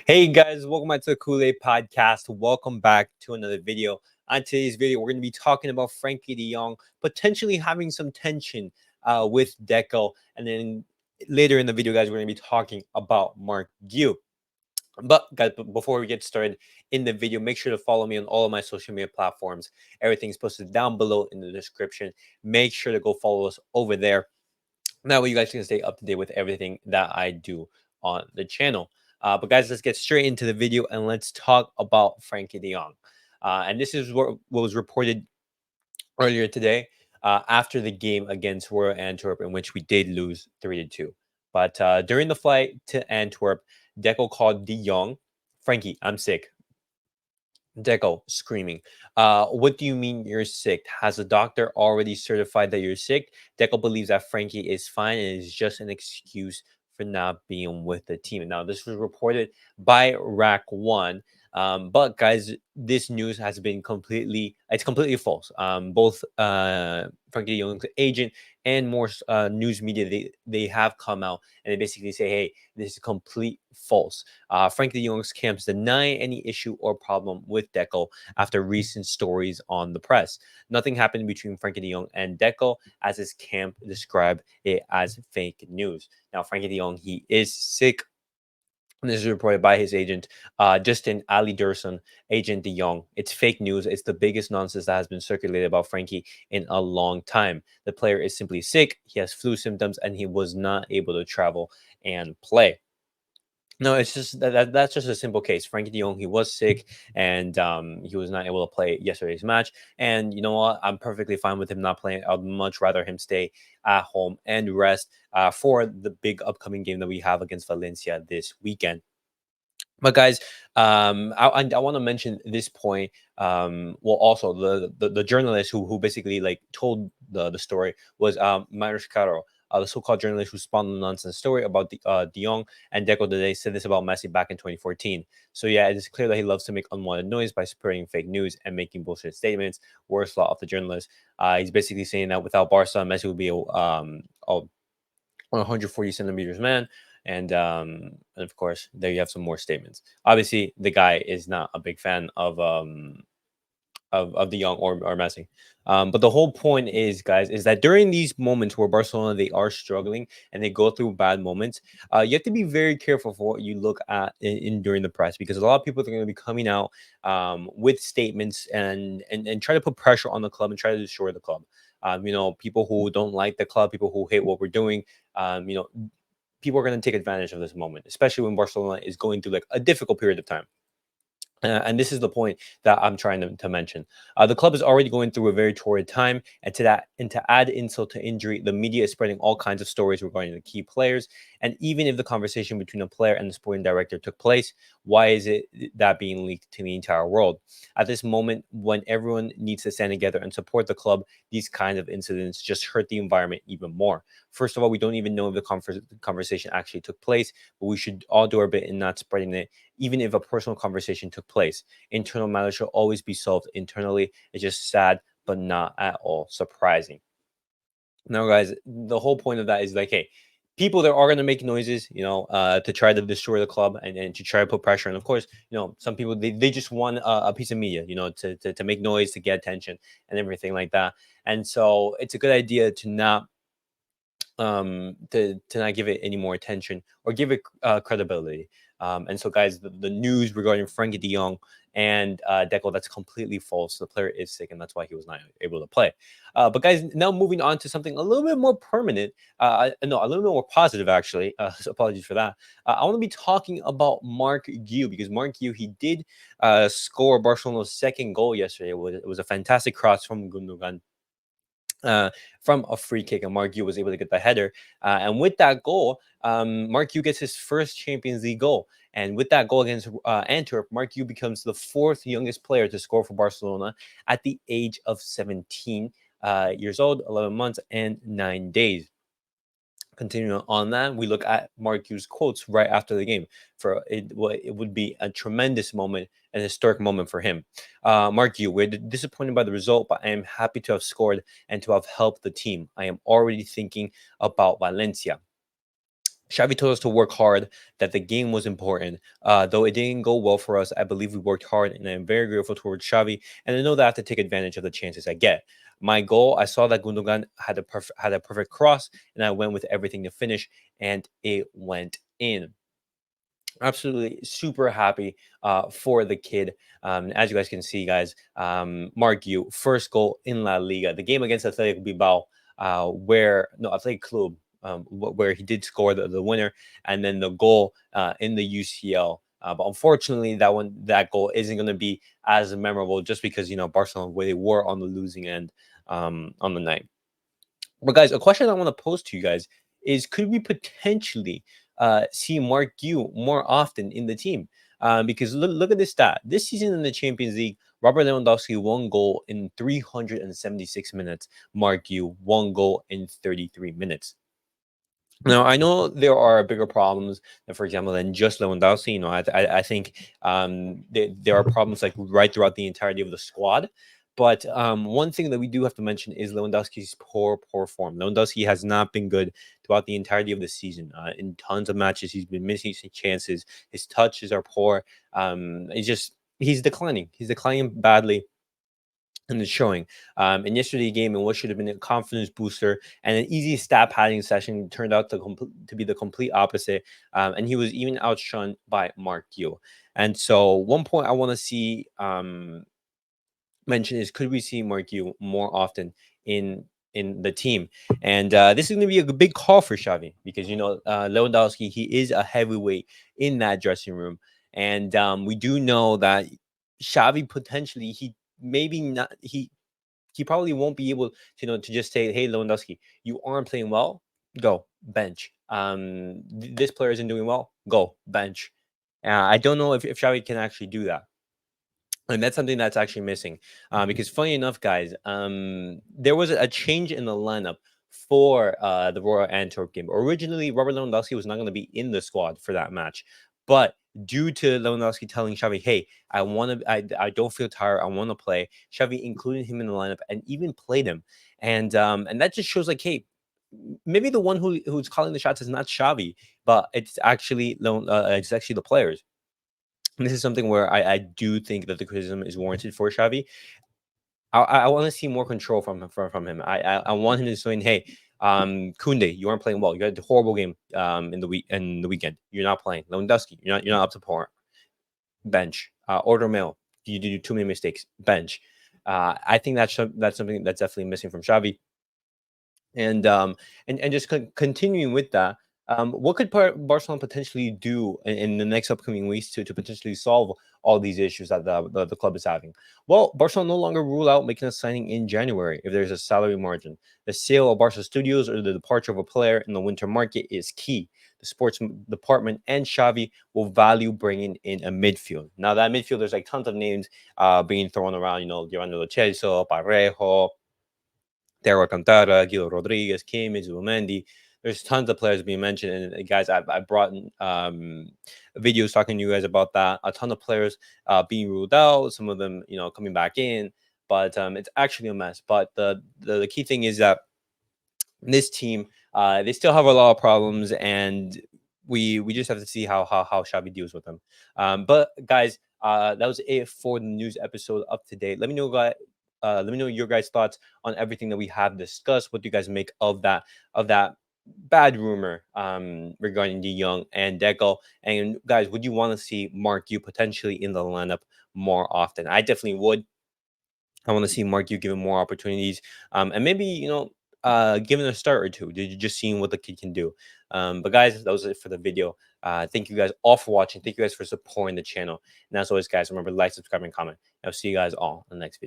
Hey guys, welcome back to the Kool-Aid Podcast. Welcome back to another video. On today's video, we're going to be talking about Frankie de Jong potentially having some tension with Deco. And then later in the video, guys, we're going to be talking about Marc Guiu. But guys, before we get started in the video, make sure to follow me on all of my social media platforms. Everything's posted down below in the description. Make sure to go follow us over there. That way you guys can stay up to date with everything that I do on the channel. But guys, let's get straight into the video and let's talk about Frankie de Jong. And this is what was reported earlier today after the game against Royal Antwerp, in which we did lose 3-2. But during the flight to Antwerp, Deco called de Jong, Frankie, I'm sick. Deco screaming. What do you mean you're sick? Has the doctor already certified that you're sick? Deco believes that Frankie is fine and is just an excuse for not being with the team. Now, this was reported by Rack One. But guys, this news has been it's completely false. Both Frankie de Jong's agent and more news media, they have come out and they basically say, hey, this is complete false. Frankie de Jong's camps deny any issue or problem with Deco after recent stories on the press. Nothing happened between Frankie de Jong and Deco, as his camp described it as fake news. Now, Frankie de Jong, he is sick. This is reported by his agent, Justin Ali Durson, agent de Jong. It's fake news. It's the biggest nonsense that has been circulated about Frankie in a long time. The player is simply sick. He has flu symptoms, and he was not able to travel and play. No, it's just that's just a simple case. Frankie de Jong, he was sick and he was not able to play yesterday's match. And you know what? I'm perfectly fine with him not playing. I'd much rather him stay at home and rest for the big upcoming game that we have against Valencia this weekend. But guys, I want to mention this point. Well, also the journalist who basically like told the story was Marius Caro, the so-called journalist who spun the nonsense story about the De Jong and Deco. They said this about Messi back in 2014. So yeah, it is clear that he loves to make unwanted noise by spreading fake news and making bullshit statements. Worst law of the journalist. He's basically saying that without Barca, Messi would be a 140 centimeters man. And of course, there you have some more statements. Obviously, the guy is not a big fan of the young or Messi. But the whole point is, guys, is that during these moments where Barcelona they are struggling and they go through bad moments, you have to be very careful for what you look at in during the press, because a lot of people are going to be coming out with statements and try to put pressure on the club and try to destroy the club. People who don't like the club, people who hate what we're doing, people are going to take advantage of this moment, especially when Barcelona is going through like a difficult period of time. And this is the point that I'm trying to mention. The club is already going through a very torrid time, and to add insult to injury, the media is spreading all kinds of stories regarding the key players. And even if the conversation between a player and the sporting director took place, why is it that being leaked to the entire world? At this moment, when everyone needs to stand together and support the club, these kinds of incidents just hurt the environment even more. First of all, we don't even know if the conversation actually took place, but we should all do our bit in not spreading it, even if a personal conversation took place. Internal matters should always be solved internally. It's just sad, but not at all surprising. Now, guys, the whole point of that is like, hey, people that are going to make noises, to try to destroy the club and to try to put pressure. And of course, some people, they just want a piece of media, to make noise, to get attention and everything like that. And so it's a good idea to not to not give it any more attention or give it credibility. And so, guys, the news regarding Frankie de Jong and Deco, that's completely false. The player is sick, and that's why he was not able to play. But guys, now moving on to something a little bit more permanent. No, a little bit more positive, actually. So apologies for that. I want to be talking about Marc Guiu, because Marc Guiu, he did score Barcelona's second goal yesterday. It was a fantastic cross from Gundogan, from a free kick, and Marc Guiu was able to get the header. And with that goal, Marc Guiu gets his first Champions League goal. And with that goal against Antwerp, Marc Guiu becomes the fourth youngest player to score for Barcelona at the age of 17 years old, 11 months, and 9 days. Continuing on that, we look at Marc Guiu's quotes right after the game. It would be a tremendous moment, an historic moment for him. Marc Guiu, we're disappointed by the result, but I am happy to have scored and to have helped the team. I am already thinking about Valencia. Xavi told us to work hard, that the game was important. Though it didn't go well for us, I believe we worked hard, and I'm very grateful towards Xavi. And I know that I have to take advantage of the chances I get. My goal, I saw that Gundogan had a perfect cross, and I went with everything to finish, and it went in. Absolutely super happy for the kid. As you guys can see, guys, Marc Guiu, first goal in La Liga, the game against Athletic Bilbao, where no Athletic Club, where he did score the winner, and then the goal in the UCL. But unfortunately, that goal isn't going to be as memorable, just because Barcelona, where they were on the losing end on the night. But guys, a question I want to pose to you guys is: could we potentially see Marc Guiu more often in the team? Because look at this stat. This season in the Champions League, Robert Lewandowski 1 goal in 376 minutes. Marc Guiu 1 goal in 33 minutes. Now, I know there are bigger problems, for example, than just Lewandowski. I think there are problems like right throughout the entirety of the squad. But one thing that we do have to mention is Lewandowski's poor form. Lewandowski has not been good throughout the entirety of the season. In tons of matches, he's been missing some chances. His touches are poor. He's declining. He's declining badly, and it's showing. In yesterday's game, in what should have been a confidence booster and an easy stat padding session, turned out to be the complete opposite. And he was even outshone by Marc Guiu. And so, one point I want to see mention is: could we see Marc Guiu more often in the team? And this is going to be a big call for Xavi, because Lewandowski, he is a heavyweight in that dressing room, and we do know that Xavi potentially maybe not he probably won't be able to to just say, "Hey, Lewandowski, you aren't playing well. Go bench. This player isn't doing well. Go bench." I don't know if Xavi can actually do that, and that's something that's actually missing. Because funny enough, guys, there was a change in the lineup for the Royal Antwerp game. Originally, Robert Lewandowski was not going to be in the squad for that match, but due to Lewandowski telling Xavi, "Hey, I don't feel tired. I want to play," Xavi included him in the lineup and even played him, and that just shows like, hey, maybe the one who's calling the shots is not Xavi, but it's actually the players. And this is something where I do think that the criticism is warranted for Xavi. I want to see more control from him. I want him to say, "Hey, Kunde, you aren't playing well. You had a horrible game in the weekend. You're not playing. Lewandowski, you're not up to par. Bench. Order mail. You do too many mistakes. Bench." I think that's something that's definitely missing from Xavi. And just continuing with that, what could Barcelona potentially do in the next upcoming weeks to potentially solve all these issues that the club is having? Well, Barcelona no longer rule out making a signing in January if there's a salary margin. The sale of Barca Studios or the departure of a player in the winter market is key. The sports department and Xavi will value bringing in a midfield. Now, that midfield, there's like tons of names being thrown around. Giovanni Lo Celso, Parejo, Theo Alcantara, Guido Rodriguez, Kimmich, Zubimendi. There's tons of players being mentioned, and guys, I brought in videos talking to you guys about that. A ton of players being ruled out, some of them, coming back in, but it's actually a mess. But the key thing is that this team, they still have a lot of problems, and we just have to see how Xavi deals with them. But guys, that was it for the news episode of today. Let me know, guys. Let me know your guys' thoughts on everything that we have discussed. What do you guys make of that bad rumor regarding De Jong and Deco? And guys, would you want to see Marc Guiu potentially in the lineup more often? I definitely would. I want to see Marc Guiu given more opportunities, and maybe given a start or two. Did you just seeing what the kid can do? But guys, that was it for the video. Thank you guys all for watching. Thank you guys for supporting the channel. And as always, guys, remember to like, subscribe, and comment. I'll see you guys all in the next video.